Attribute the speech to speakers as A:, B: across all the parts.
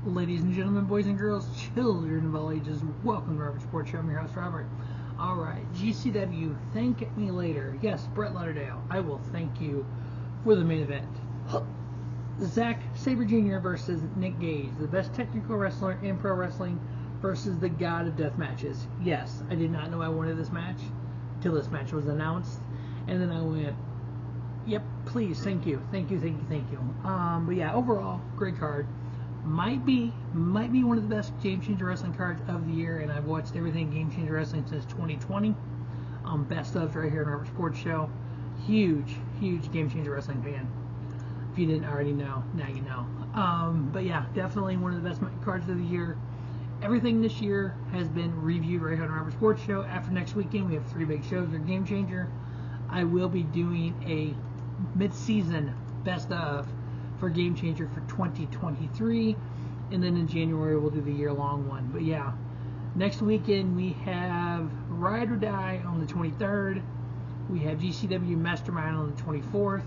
A: Ladies and gentlemen, boys and girls, children of all ages, welcome to Robert Sports Show. I'm your host, Robert. Alright, GCW, thank me later. Yes, Brett Lauderdale, I will thank you for the main event. Zack, Sabre Jr. versus Nick Gage, the best technical wrestler in pro wrestling versus the god of death matches. Yes, I did not know I wanted this match till this match was announced. And then I went, yep, please, thank you. But yeah, overall, great card. Might be one of the best Game Changer Wrestling cards of the year, and I've watched everything Game Changer Wrestling since 2020. Best ofs right here on Robert Sports Show. Huge Game Changer Wrestling fan. If you didn't already know, now you know. But yeah, definitely one of the best cards of the year. Everything this year has been reviewed right here on Robert Sports Show. After next weekend, we have 3 big shows for Game Changer. I will be doing a mid-season best of for Game Changer for 2023, and then in January we'll do the year-long one. But yeah, next weekend we have Ride or Die on the 23rd, we have GCW Mastermind on the 24th,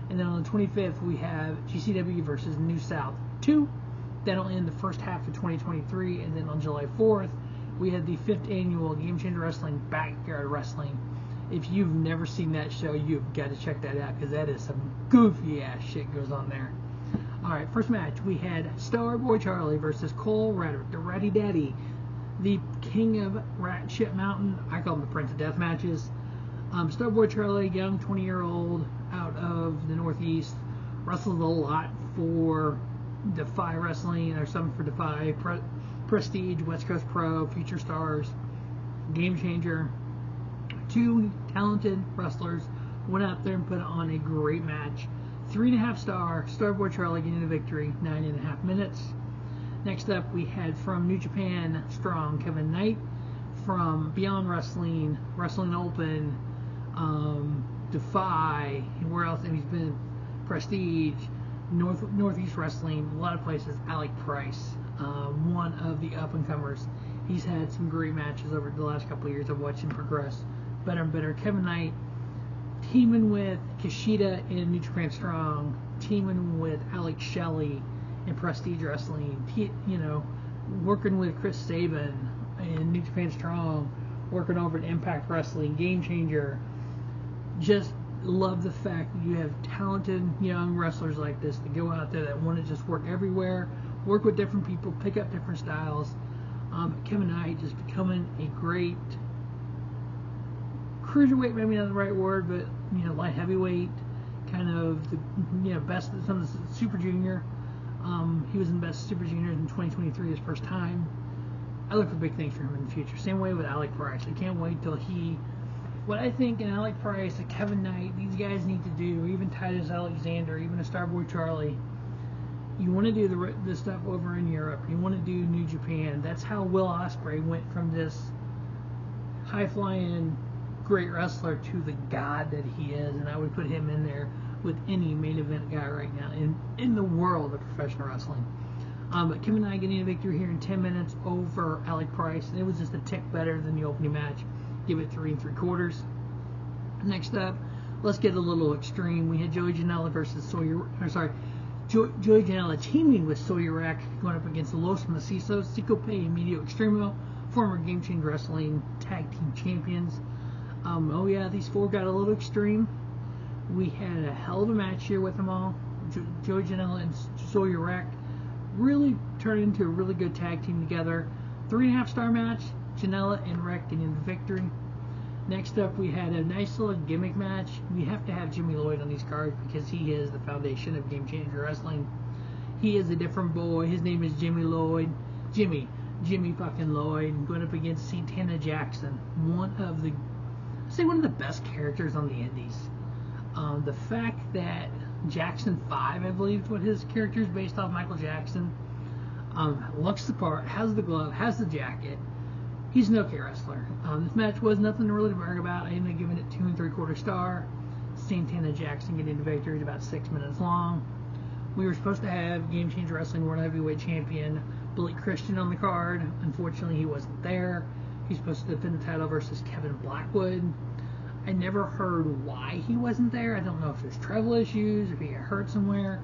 A: and then on the 25th we have GCW versus New South 2. That'll end the first half of 2023, and then on July 4th we have the 5th annual Game Changer Wrestling Backyard Wrestling. If you've never seen that show, you've got to check that out, because that is some goofy ass shit goes on there. Alright, first match, we had Starboy Charlie versus Cole Radrick, the Ratty Daddy, the king of Rat Shit Mountain. I call him the Prince of Death matches. Starboy Charlie, young 20-year-old out of the Northeast, wrestled a lot for Defy Wrestling, or something for Defy, Prestige, West Coast Pro, Future Stars, Game Changer. 2 talented wrestlers went out there and put on a great match. 3.5 star, Starboy Charlie getting the victory, 9.5 minutes. Next up, we had from New Japan Strong, Kevin Knight. From Beyond Wrestling, Wrestling Open, Defy, where else? And he's been Prestige, Northeast Wrestling, a lot of places. Alec Price, one of the up-and-comers. He's had some great matches over the last couple of years. I've watched him progress better and better. Kevin Knight teaming with Kushida in New Japan Strong, teaming with Alex Shelley in Prestige Wrestling, working with Chris Sabin in New Japan Strong, working over at Impact Wrestling, Game Changer. Just love the fact that you have talented young wrestlers like this that go out there that want to just work everywhere, work with different people, pick up different styles. Kevin Knight just becoming a great cruiserweight, maybe not the right word, but light heavyweight, kind of the best of some of the Super Junior. He was in the best Super Juniors in 2023, his first time. I look for big things for him in the future. Same way with Alec Price. I can't wait till what I think in Alec Price, and Kevin Knight, these guys need to do, even Titus Alexander, even a Starboy Charlie. You want to do this stuff over in Europe. You want to do New Japan. That's how Will Ospreay went from this high-flying great wrestler to the god that he is, and I would put him in there with any main event guy right now in the world of professional wrestling. But Kevin Knight getting a victory here in 10 minutes over Alec Price, and it was just a tick better than the opening match. Give it 3 3/4. Next up, let's get a little extreme. We had Joey Janela versus Joey Janela teaming with Sawyer going up against Los Macizos, Ciclope, and Miedo, Xtremo, former Game Changer Wrestling Tag Team Champions. These 4 got a little extreme. We had a hell of a match here with them all. Joey Janela and Sawyer really turned into a really good tag team together. 3.5 star match, Janela and Wreck getting the victory. Next up, we had a nice little gimmick match. We have to have Jimmy Lloyd on these cards because he is the foundation of Game Changer Wrestling. He is a different boy. His name is Jimmy Lloyd. Jimmy fucking Lloyd, going up against Santana Jackson, one of the best characters on the indies. The fact that Jackson 5, I believe is what his character is based off Michael Jackson, looks the part, has the glove, has the jacket. He's an okay wrestler. This match was nothing really to brag about. I ended up giving it 2 3/4 star. Santana Jackson getting the victory. It's about 6 minutes long. We were supposed to have Game Changer Wrestling World Heavyweight Champion Billy Christian on the card. Unfortunately, he wasn't there. He's supposed to defend the title versus Kevin Blackwood. I never heard why he wasn't there. I don't know if there's travel issues, if he got hurt somewhere.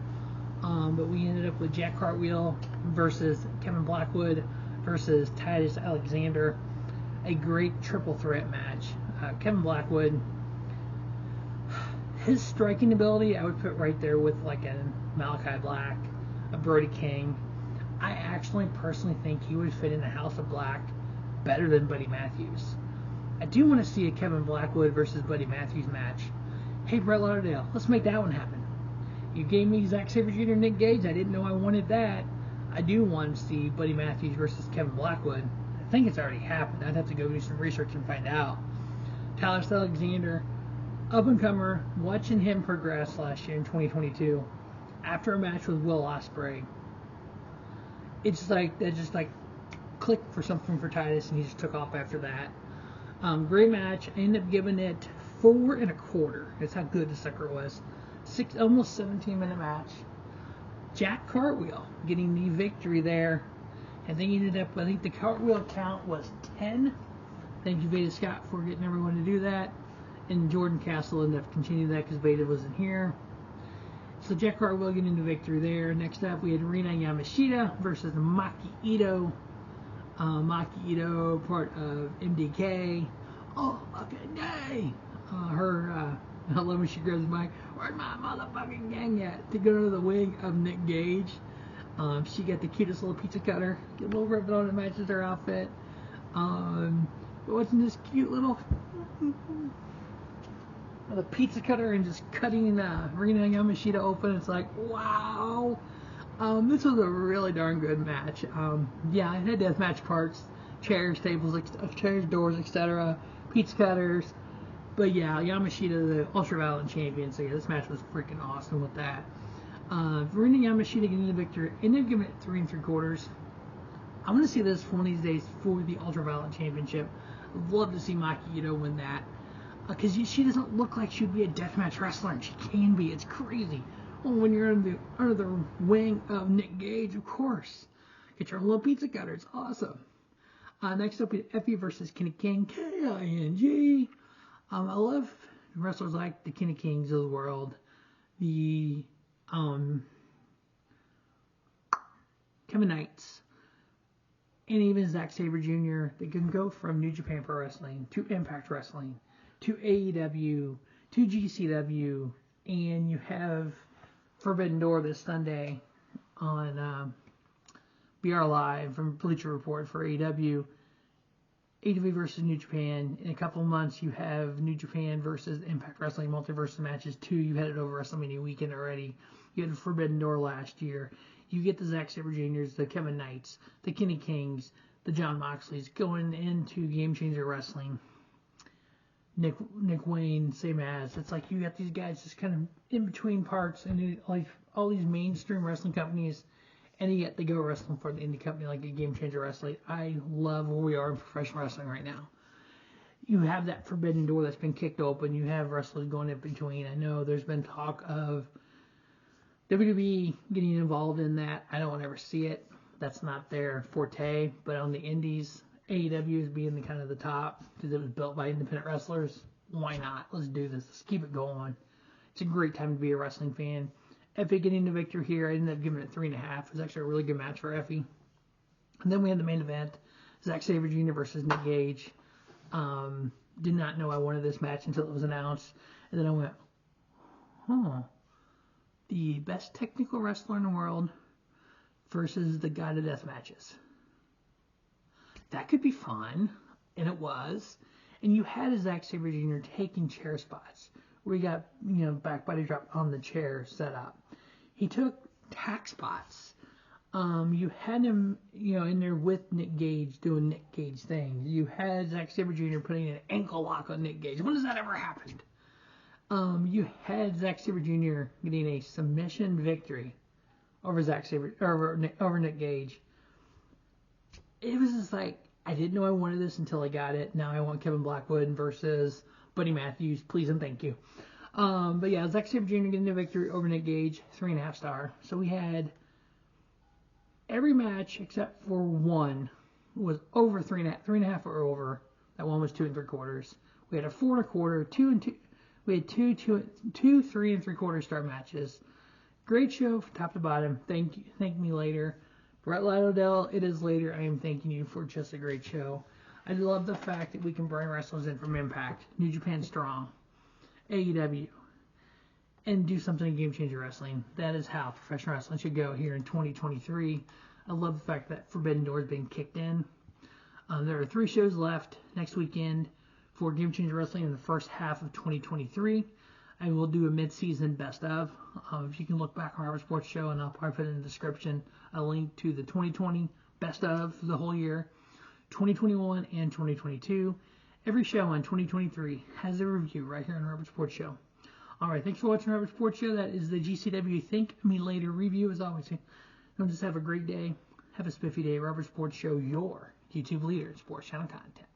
A: But we ended up with Jack Cartwheel versus Kevin Blackwood versus Titus Alexander. A great triple threat match. Kevin Blackwood, his striking ability, I would put right there with like a Malachi Black, a Brody King. I actually personally think he would fit in the House of Black better than Buddy Matthews. I do want to see a Kevin Blackwood versus Buddy Matthews match. Hey, Brett Lauderdale, let's make that one happen. You gave me Zack Sabre Jr. and Nick Gage. I didn't know I wanted that. I do want to see Buddy Matthews versus Kevin Blackwood. I think it's already happened. I'd have to go do some research and find out. Titus Alexander, up-and-comer, watching him progress last year in 2022 after a match with Will Ospreay. It's just like, that just like clicked for something for Titus, and he just took off after that. Great match. I ended up giving it 4 1/4. That's how good the sucker was. Almost 17-minute match. Jack Cartwheel getting the victory there. And they ended up, I think the cartwheel count was 10. Thank you, Veda Scott, for getting everyone to do that. And Jordan Castle ended up continuing that because Veda wasn't here. So Jack Cartwheel getting the victory there. Next up, we had Rina Yamashita versus Maki Itoh. Maki Itoh, part of MDK. Oh, fucking day! I love when she grabs the mic. Where's my motherfucking gang at? To go to the wing of Nick Gage. She got the cutest little pizza cutter. Get a little ribbon on it, matches her outfit. But wasn't this cute little the pizza cutter and just cutting Rina Yamashita open? It's like, wow. This was a really darn good match. Yeah, it had deathmatch parts, chairs, tables, chairs, doors, etc., pizza cutters. But yeah, Yamashita, the Ultraviolet champion, so yeah, this match was freaking awesome with that. Rina Yamashita getting the victory, ended up giving it 3 3/4. I want to see this one of these days for the Ultraviolet championship. I'd love to see Maki Itoh win that. Because she doesn't look like she'd be a deathmatch wrestler, and she can be. It's crazy. Well, when you're under the wing of Nick Gage, of course. Get your little pizza cutter. It's awesome. Next up, we have Effy versus Kenny King. King. I love wrestlers like the Kenny Kings of the world. The Kevin Knights. And even Zack Sabre Jr. They can go from New Japan Pro Wrestling to Impact Wrestling to AEW to GCW. And you have Forbidden Door this Sunday on BR Live from Bleacher Report for AEW. AEW versus New Japan. In a couple of months, you have New Japan versus Impact Wrestling Multiverse matches 2. You had it over WrestleMania weekend already. You had Forbidden Door last year. You get the Zack Sabre Jr.'s, the Kevin Knights, the Kenny Kings, the John Moxleys going into Game Changer Wrestling. Nick Wayne, same as. It's like you got these guys just kind of in between parts, and like all these mainstream wrestling companies, and yet they go wrestling for an indie company like a Game Changer Wrestling. I love where we are in professional wrestling right now. You have that forbidden door that's been kicked open. You have wrestlers going in between. I know there's been talk of WWE getting involved in that. I don't ever see it. That's not their forte. But on the indies, AEW is being the kind of the top because it was built by independent wrestlers. Why not? Let's do this. Let's keep it going. It's a great time to be a wrestling fan. Effy getting the victory here. I ended up giving it 3.5. It was actually a really good match for Effy. And then we had the main event, Zack Sabre Jr. versus Nick Gage. Did not know I wanted this match until it was announced. And then I went, the best technical wrestler in the world versus the guy to death matches. That could be fun. And it was. And you had a Zack Sabre Jr. taking chair spots where he got, back body drop on the chair set up. He took tack spots. You had him, in there with Nick Gage doing Nick Gage things. You had Zack Sabre Jr. putting an ankle lock on Nick Gage. When has that ever happened? You had Zack Sabre Jr. getting a submission victory over over Nick Gage. It was just like, I didn't know I wanted this until I got it. Now I want Kevin Blackwood versus Buddy Matthews. Please and thank you. But yeah, Zack Sabre Jr. getting the victory over Nick Gage, 3.5 star. So we had every match except for one was over 3.5 or over. That one was 2 3/4. We had a 4 1/4, 2 and 2. We had two 3 3/4 star matches. Great show from top to bottom. Thank me later. Brett Lauderdale, it is later. I am thanking you for just a great show. I love the fact that we can bring wrestlers in from Impact, New Japan Strong, AEW, and do something in Game Changer Wrestling. That is how professional wrestling should go here in 2023. I love the fact that Forbidden Door is being kicked in. There are 3 shows left next weekend for Game Changer Wrestling in the first half of 2023. I will do a mid-season best of. If you can look back on our sports show, and I'll probably put in the description a link to the 2020 best of for the whole year, 2021 and 2022. Every show in 2023 has a review right here on Robert Sports Show. All right, thanks for watching Robert Sports Show. That is the GCW Think Me Later review. As always, don't just have a great day, have a spiffy day. Robert Sports Show, your YouTube leader in sports channel content.